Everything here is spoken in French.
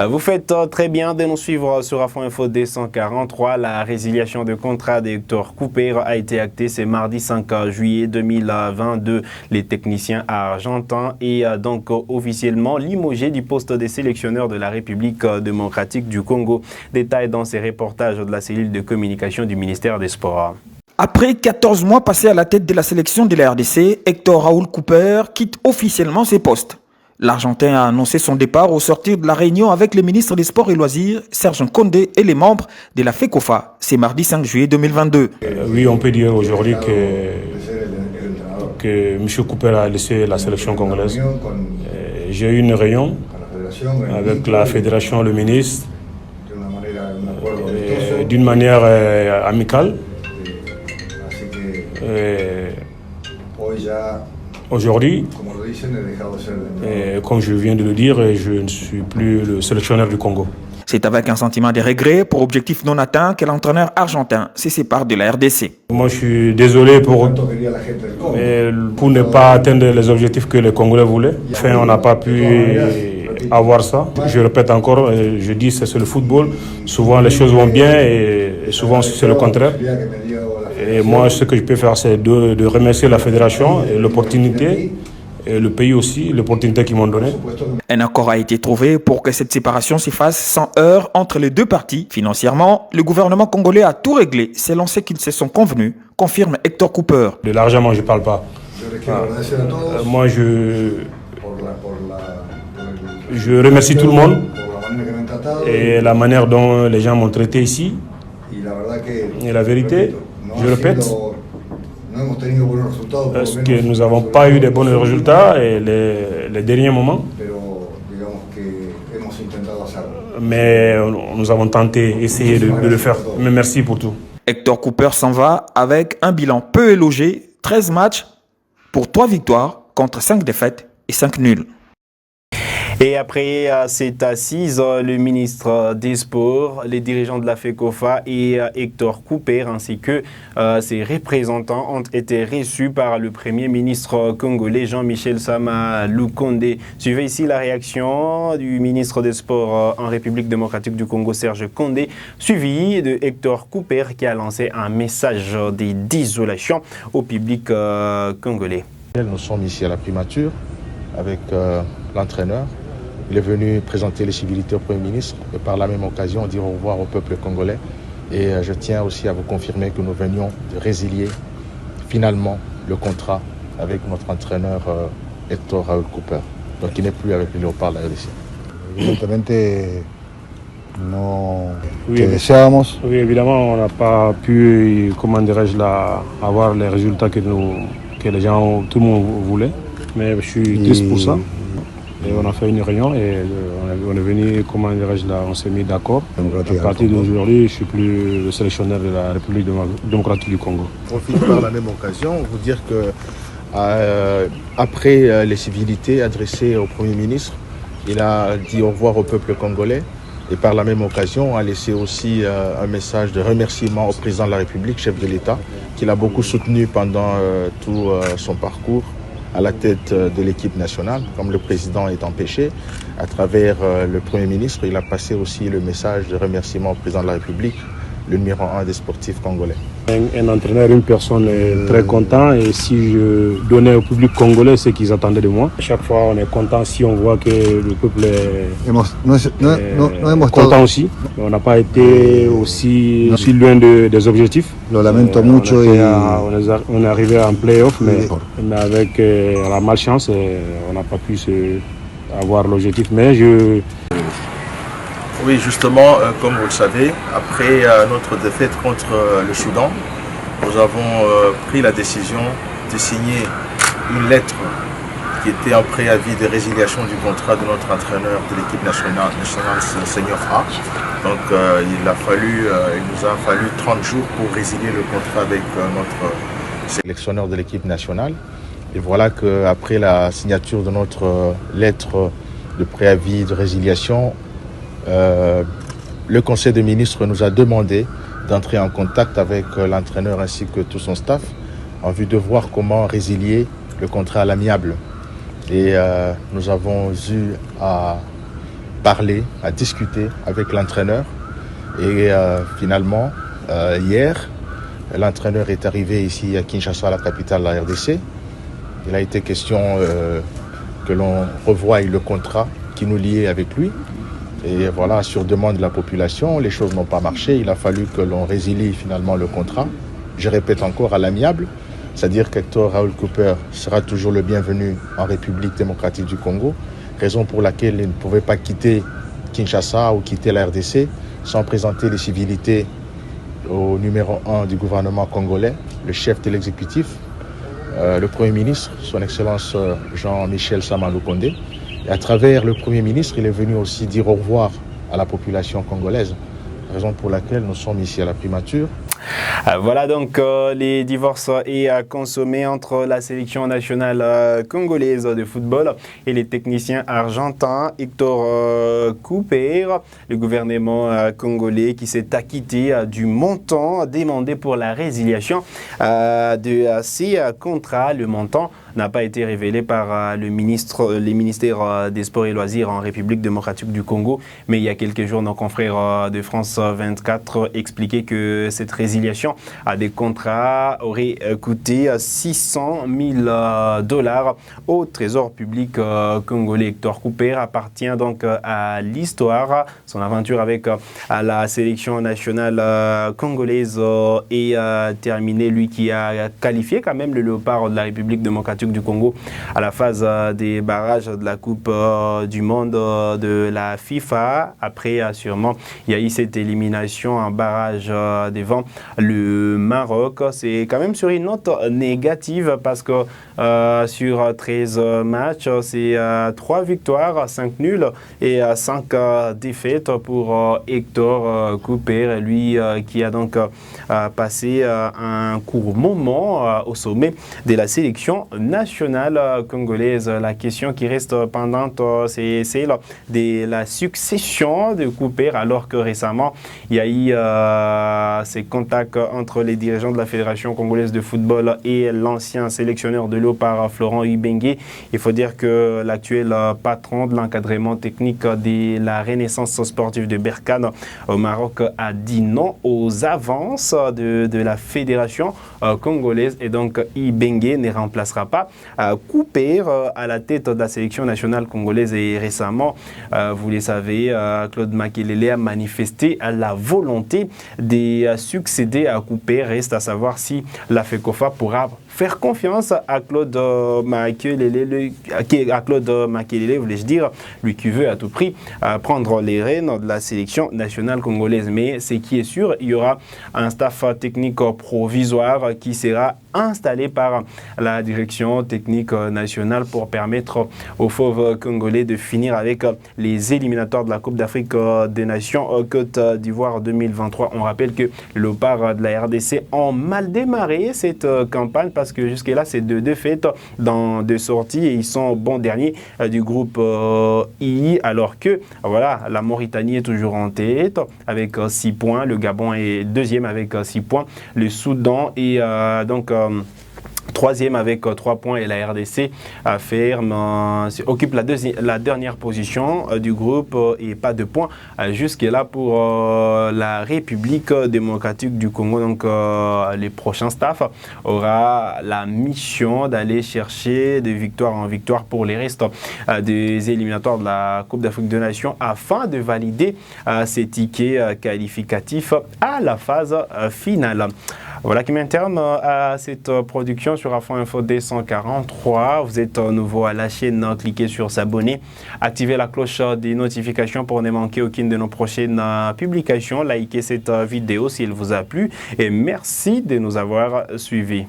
Vous faites très bien de nous suivre sur Afro Info D143. La résiliation de contrat d'Hector Cooper a été actée ce mardi 5 juillet 2022. Les techniciens argentins est donc officiellement limogé du poste de sélectionneur de la République démocratique du Congo. Détail dans ces reportages de la cellule de communication du ministère des Sports. Après 14 mois passés à la tête de la sélection de la RDC, Hector Raoul Cooper quitte officiellement ses postes. L'Argentin a annoncé son départ au sortir de la réunion avec le ministre des Sports et Loisirs, Serge Condé, et les membres de la FECOFA. C'est mardi 5 juillet 2022. Oui, on peut dire aujourd'hui que M. Cooper a laissé la sélection congolaise. J'ai eu une réunion avec la fédération, le ministre, d'une manière amicale. Aujourd'hui, comme je viens de le dire, je ne suis plus le sélectionneur du Congo. C'est avec un sentiment de regret pour objectif non atteint que l'entraîneur argentin se sépare de la RDC. Moi, je suis désolé pour ne pas atteindre les objectifs que les Congolais voulaient. Enfin, on n'a pas pu avoir ça. Je répète encore, je dis c'est le football. Souvent, les choses vont bien et souvent, c'est le contraire. Et moi, ce que je peux faire, c'est de remercier la fédération et l'opportunité, et le pays aussi, l'opportunité qu'ils m'ont donnée. Un accord a été trouvé pour que cette séparation se fasse sans heurts entre les deux parties. Financièrement, le gouvernement congolais a tout réglé selon ce qu'ils se sont convenus, confirme Hector Cooper. De l'argent, moi, je ne parle pas. Moi, je remercie tout le monde et la manière dont les gens m'ont traité ici. Et la vérité, je répète, parce que nous n'avons pas eu de bons résultats et les derniers moments. Mais nous avons tenté, essayé de le faire. Mais merci pour tout. Hector Cooper s'en va avec un bilan peu élogé, 13 matchs pour 3 victoires contre 5 défaites et 5 nuls. Et après cette assise, le ministre des Sports, les dirigeants de la FECOFA et Hector Cooper ainsi que ses représentants ont été reçus par le Premier ministre congolais Jean-Michel Sama Lukonde. Suivez ici la réaction du ministre des Sports en République démocratique du Congo, Serge Condé, suivi de Hector Cooper qui a lancé un message de désolation au public congolais. Nous sommes ici à la primature avec l'entraîneur. Il est venu présenter les civilités au Premier ministre et par la même occasion dire au revoir au peuple congolais. Et je tiens aussi à vous confirmer que nous venions de résilier finalement le contrat avec notre entraîneur Hector Raoul Cooper. Donc il n'est plus avec les Léopards de la RDC. Oui, évidemment, on n'a pas pu, comment dirais-je, avoir les résultats que les gens, tout le monde voulait. Mais je suis triste pour ça. Et on a fait une réunion et on est venu, comment dirais-je, là, on s'est mis d'accord. À partir d'aujourd'hui, je ne suis plus le sélectionneur de la République démocratique du Congo. Je profite par la même occasion vous dire que après les civilités adressées au Premier ministre, il a dit au revoir au peuple congolais et par la même occasion a laissé aussi un message de remerciement au président de la République, chef de l'État, qu'il a beaucoup soutenu pendant tout son parcours à la tête de l'équipe nationale, comme le président est empêché. À travers le Premier ministre, il a passé aussi le message de remerciement au président de la République, le numéro 1 des sportifs congolais. Un entraîneur, une personne est très content et si je donnais au public congolais ce qu'ils attendaient de moi, à chaque fois on est content si on voit que le peuple est content aussi. On n'a pas été aussi loin des objectifs. Lo lamento mucho on est arrivé en play-off, mais avec la malchance, on n'a pas pu avoir l'objectif. Mais Oui, justement, comme vous le savez, après notre défaite contre le Soudan, nous avons pris la décision de signer une lettre qui était un préavis de résiliation du contrat de notre entraîneur de l'équipe nationale senior A. Donc il nous a fallu 30 jours pour résilier le contrat avec notre sélectionneur de l'équipe nationale. Et voilà qu'après la signature de notre lettre de préavis de résiliation, le Conseil des ministres nous a demandé d'entrer en contact avec l'entraîneur ainsi que tout son staff en vue de voir comment résilier le contrat à l'amiable. Et nous avons eu à parlé, à discuter avec l'entraîneur. Et finalement, hier, l'entraîneur est arrivé ici à Kinshasa, la capitale de la RDC. Il a été question que l'on revoie le contrat qui nous liait avec lui. Et voilà, sur demande de la population, les choses n'ont pas marché. Il a fallu que l'on résilie finalement le contrat. Je répète encore à l'amiable, c'est-à-dire qu'Hector Raoul Cooper sera toujours le bienvenu en République démocratique du Congo, raison pour laquelle il ne pouvait pas quitter Kinshasa ou quitter la RDC sans présenter les civilités au numéro 1 du gouvernement congolais, le chef de l'exécutif, le Premier ministre, son Excellence Jean-Michel Sama Lukonde. Et à travers le Premier ministre, il est venu aussi dire au revoir à la population congolaise, raison pour laquelle nous sommes ici à la primature. Voilà donc les divorces et consommés entre la sélection nationale congolaise de football et les techniciens argentins. Hector Cooper, le gouvernement congolais qui s'est acquitté du montant demandé pour la résiliation de ces contrats. Le montant n'a pas été révélé par les ministères des Sports et Loisirs en République démocratique du Congo, mais il y a quelques jours, nos confrères de France 24 expliquaient que cette résiliation à des contrats aurait coûté 600 000 $ au trésor public congolais. Hector Cooper appartient donc à l'histoire. Son aventure avec la sélection nationale congolaise est terminée. Lui qui a qualifié quand même le Léopard de la République démocratique du Congo à la phase des barrages de la Coupe du Monde de la FIFA. Après, sûrement, il y a eu cette élimination en barrage devant le Maroc. C'est quand même sur une note négative parce que sur 13 matchs, c'est 3 victoires, 5 nuls et 5 défaites pour Hector Cooper, lui qui a donc passé un court moment au sommet de la sélection nationale congolaise. La question qui reste pendante, c'est celle de la succession de Cooper, alors que récemment, il y a eu ces contacts entre les dirigeants de la Fédération congolaise de football et l'ancien sélectionneur de Léopard, Florent Ibenge. Il faut dire que l'actuel patron de l'encadrement technique de la Renaissance sportive de Berkane au Maroc a dit non aux avances de la Fédération congolaise, et donc Ibenge ne remplacera pas Cooper à la tête de la sélection nationale congolaise. Et récemment, vous le savez, Claude Makelele a manifesté la volonté de succéder à Cooper. Reste à savoir si la FECOFA pourra faire confiance à Claude Makelele, voulais-je dire, lui qui veut à tout prix prendre les rênes de la sélection nationale congolaise. Mais ce qui est sûr, il y aura un staff technique provisoire qui sera installé par la direction technique nationale pour permettre aux fauves congolais de finir avec les éliminatoires de la Coupe d'Afrique des Nations Côte d'Ivoire 2023. On rappelle que le Léopard de la RDC ont mal démarré cette campagne parce que jusque-là, c'est 2 défaites dans 2 sorties et ils sont bons derniers du groupe II, alors que voilà, la Mauritanie est toujours en tête avec 6 points, le Gabon est 2e avec 6 points, le Soudan est donc 3e avec 3 points et la RDC occupe la dernière position du groupe et pas de points jusque-là pour la République démocratique du Congo. Donc les prochains staffs aura la mission d'aller chercher de victoire en victoire pour les restes des éliminatoires de la Coupe d'Afrique des Nations afin de valider ces tickets qualificatifs à la phase finale. Voilà qui met un terme à cette production sur Afro Info D143. Vous êtes nouveau à la chaîne, cliquez sur s'abonner, activez la cloche des notifications pour ne manquer aucune de nos prochaines publications. Likez cette vidéo si elle vous a plu et merci de nous avoir suivis.